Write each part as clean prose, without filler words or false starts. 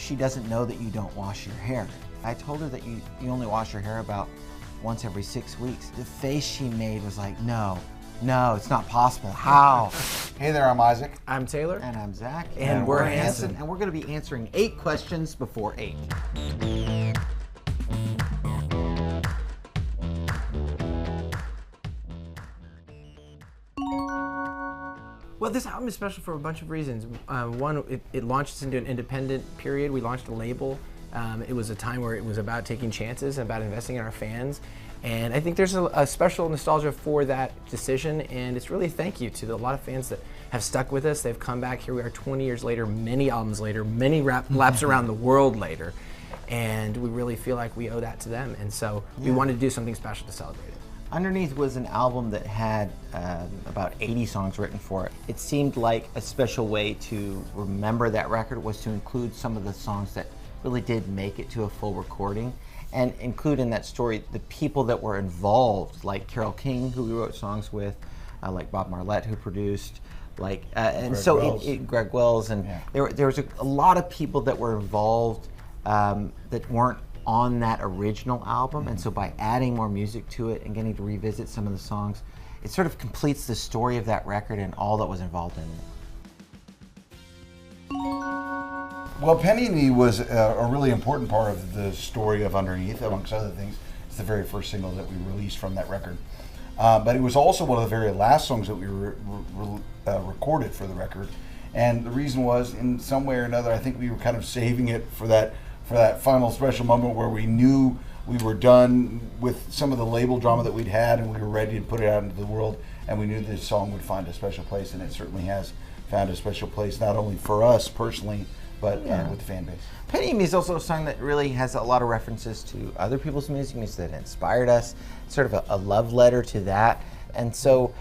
she doesn't know that you don't wash your hair. I told her that you only wash your hair about once every 6 weeks. The face she made was like, no, it's not possible. How? Hey there, I'm Isaac. I'm Taylor. And I'm Zach. And we're Hanson. And we're going to be answering 8 questions before 8. Well, this album is special for a bunch of reasons. One, it launched us into an independent period. We launched a label. It was a time where it was about taking chances, about investing in our fans. And I think there's a special nostalgia for that decision, and it's really a thank you to a lot of fans that have stuck with us. They've come back. Here we are 20 years later, many albums later, many laps around the world later, and we really feel like we owe that to them. And so we wanted to do something special to celebrate it. Underneath was an album that had about 80 songs written for it. It seemed like a special way to remember that record was to include some of the songs that really did make it to a full recording, and include in that story the people that were involved, like Carole King, who we wrote songs with, like Bob Marlette, who produced, like, and Greg so Wells. Greg Wells, and there was a lot of people that were involved that weren't on that original album, and so by adding more music to it and getting to revisit some of the songs, it sort of completes the story of that record and all that was involved in it. Well, Penny and Me was a really important part of the story of Underneath, amongst other things. It's the very first single that we released from that record. But it was also one of the very last songs that we recorded for the record. And the reason was, in some way or another, I think we were kind of saving it for that final special moment where we knew we were done with some of the label drama that we'd had, and we were ready to put it out into the world, and we knew this song would find a special place, and it certainly has found a special place, not only for us personally, but with the fan base. Penny and Me is also a song that really has a lot of references to other people's music that inspired us, sort of a love letter to that. And so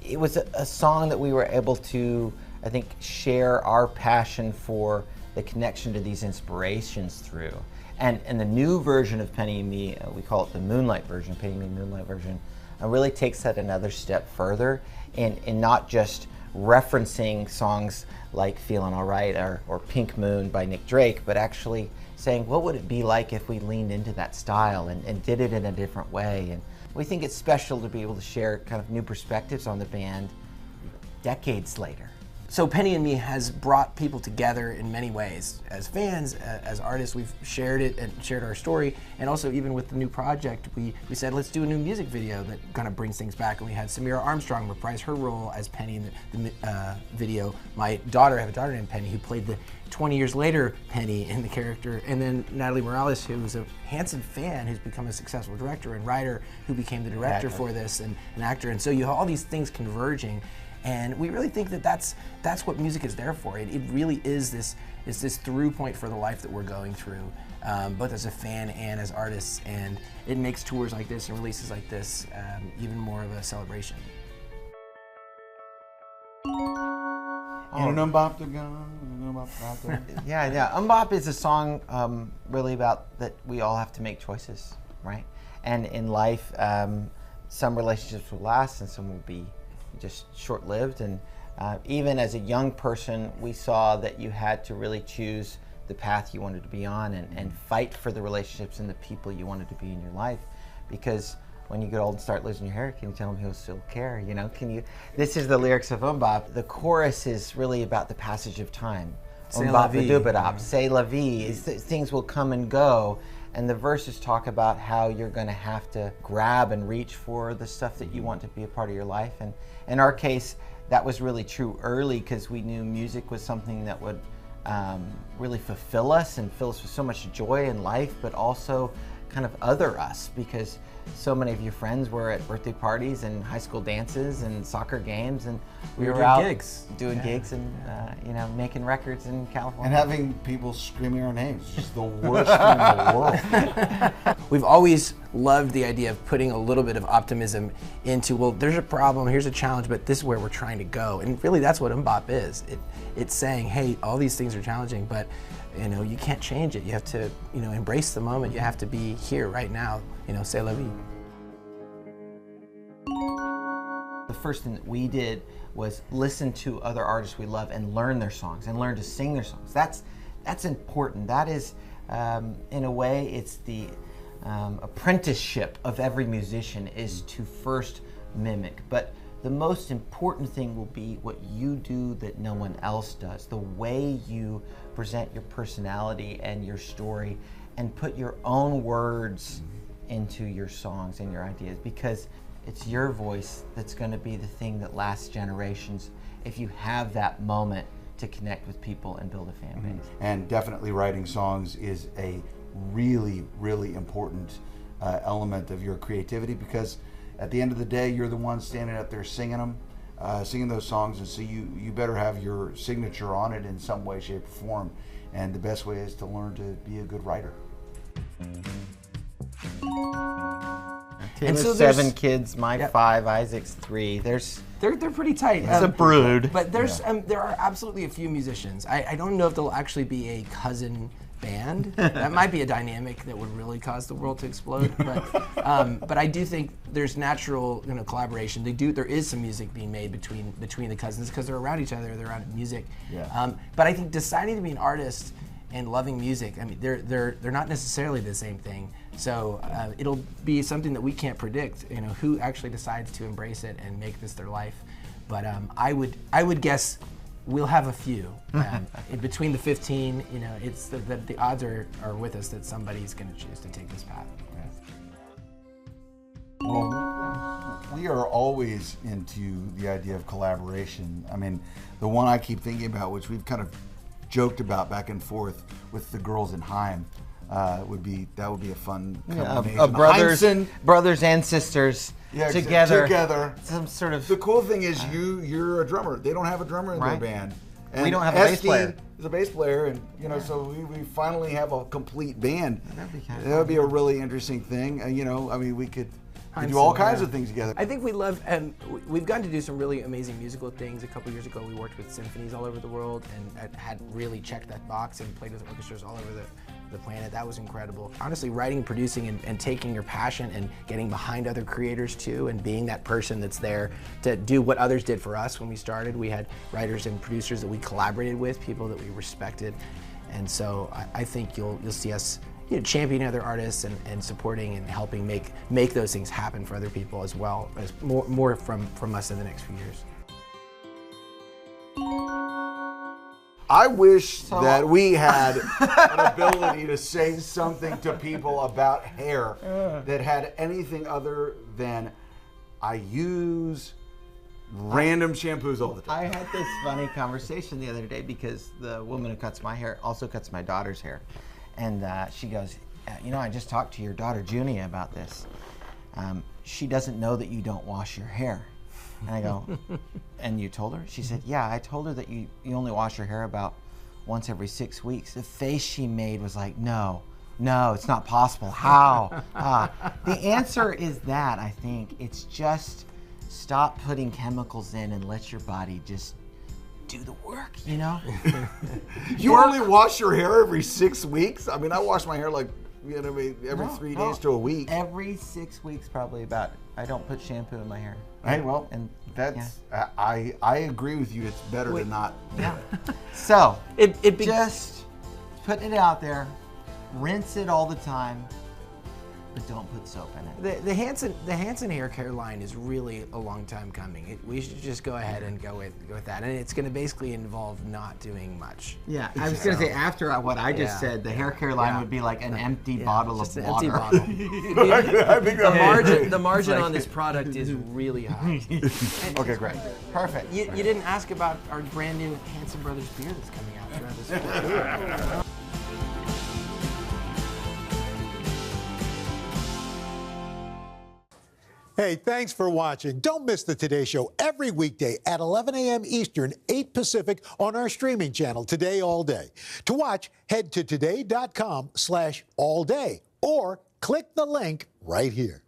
it was a song that we were able to, I think, share our passion for the connection to these inspirations through. And the new version of Penny and Me, we call it the Moonlight version, Penny and Me Moonlight version, really takes that another step further in not just referencing songs like Feelin' Alright or Pink Moon by Nick Drake, but actually saying, what would it be like if we leaned into that style and did it in a different way? And we think it's special to be able to share kind of new perspectives on the band decades later. So Penny and Me has brought people together in many ways. As fans, as artists, we've shared it and shared our story, and also even with the new project, we said, let's do a new music video that kind of brings things back, and we had Samira Armstrong reprise her role as Penny in the video. I have a daughter named Penny, who played the 20 years later Penny in the character, and then Natalie Morales, who was a Hanson fan who's become a successful director and writer, who became the director for this, and an actor, and so you have all these things converging. And we really think that that's what music is there for. It really is this through point for the life that we're going through, both as a fan and as artists. And it makes tours like this and releases like this even more of a celebration. Yeah. UMOP is a song really about that we all have to make choices, right? And in life, some relationships will last and some will be just short-lived, and even as a young person, we saw that you had to really choose the path you wanted to be on and fight for the relationships and the people you wanted to be in your life, because when you get old and start losing your hair, can you tell them who'll still care? You know, this is the lyrics of UMOP. The chorus is really about the passage of time. C'est la vie. C'est la vie. Things will come and go. And the verses talk about how you're going to have to grab and reach for the stuff that you want to be a part of your life. And in our case, that was really true early, because we knew music was something that would really fulfill us and fill us with so much joy in life, but also kind of other us, because so many of your friends were at birthday parties and high school dances and soccer games, and we were out doing gigs and making records in California. And having people screaming our names, which is the worst thing in the world. We've always loved the idea of putting a little bit of optimism into, well, there's a problem, here's a challenge, but this is where we're trying to go. And really that's what UMOP is. It's saying, hey, all these things are challenging, but you can't change it. You have to, embrace the moment. You have to be here right now. C'est la vie. The first thing that we did was listen to other artists we love and learn their songs and learn to sing their songs. that's important. That is, in a way, it's the apprenticeship of every musician is to first mimic. But the most important thing will be what you do that no one else does, the way you present your personality and your story and put your own words into your songs and your ideas, because it's your voice that's going to be the thing that lasts generations if you have that moment to connect with people and build a fan base. And definitely writing songs is a really, really important element of your creativity, because at the end of the day, you're the one standing up there singing them, singing those songs, and so you better have your signature on it in some way, shape, or form. And the best way is to learn to be a good writer. And so 7 kids, my 5, Isaac's 3. They're pretty tight. It's a brood. But there are absolutely a few musicians. I don't know if there'll actually be a cousin band. That might be a dynamic that would really cause the world to explode. But I do think there's natural collaboration. There is some music being made between the cousins because they're around each other. They're around music. Yeah. But I think deciding to be an artist and loving music, I mean, they're not necessarily the same thing. So it'll be something that we can't predict, who actually decides to embrace it and make this their life. But I would guess we'll have a few. Between the 15, it's the odds are with us that somebody's going to choose to take this path. Well, we are always into the idea of collaboration. I mean, the one I keep thinking about, which we've kind of joked about back and forth with the girls in Heim, would be a fun combination. Brothers and sisters together. Some sort of. The cool thing is you're a drummer. They don't have a drummer in their band. And we don't have a bass player. Is a bass player, and so we finally have a complete band. That would be a really interesting thing. I mean, we could do all kinds of things together. I think we love, and we've gotten to do some really amazing musical things. A couple years ago, we worked with symphonies all over the world and had really checked that box and played with orchestras all over the planet. That was incredible. Honestly, writing, producing, and taking your passion and getting behind other creators too, and being that person that's there to do what others did for us when we started. We had writers and producers that we collaborated with, people that we respected, and so I think you'll see us championing other artists and supporting and helping make those things happen for other people as well as more from us in the next few years. I wish that we had an ability to say something to people about hair that had anything other than I use random shampoos all the time. I had this funny conversation the other day because the woman who cuts my hair also cuts my daughter's hair. And she goes, I just talked to your daughter, Junia, about this. She doesn't know that you don't wash your hair. And I go, and you told her? She said, yeah, I told her that you only wash your hair about once every 6 weeks. The face she made was like, no, it's not possible. How? The answer is that, I think. It's just stop putting chemicals in and let your body just do the work, You only wash your hair every 6 weeks? I mean, I wash my hair every 3 days to a week. Every 6 weeks, probably about. I don't put shampoo in my hair. Hey, well, and that's I agree with you. It's better to not. Yeah. So just putting it out there. Rinse it all the time, but don't put soap in it. The Hanson hair care line is really a long time coming. We should just go ahead and go with that, and it's going to basically involve not doing much. Yeah, I was going to say after what I just said, the hair care line would be like an empty bottle of water. Empty bottle. I think the margin on this product is really high. Okay, great, perfect. You didn't ask about our brand new Hanson Brothers beer that's coming out throughout this fall. Hey, thanks for watching. Don't miss the Today Show every weekday at 11 a.m. Eastern, 8 Pacific on our streaming channel, Today All Day. To watch, head to today.com/allday or click the link right here.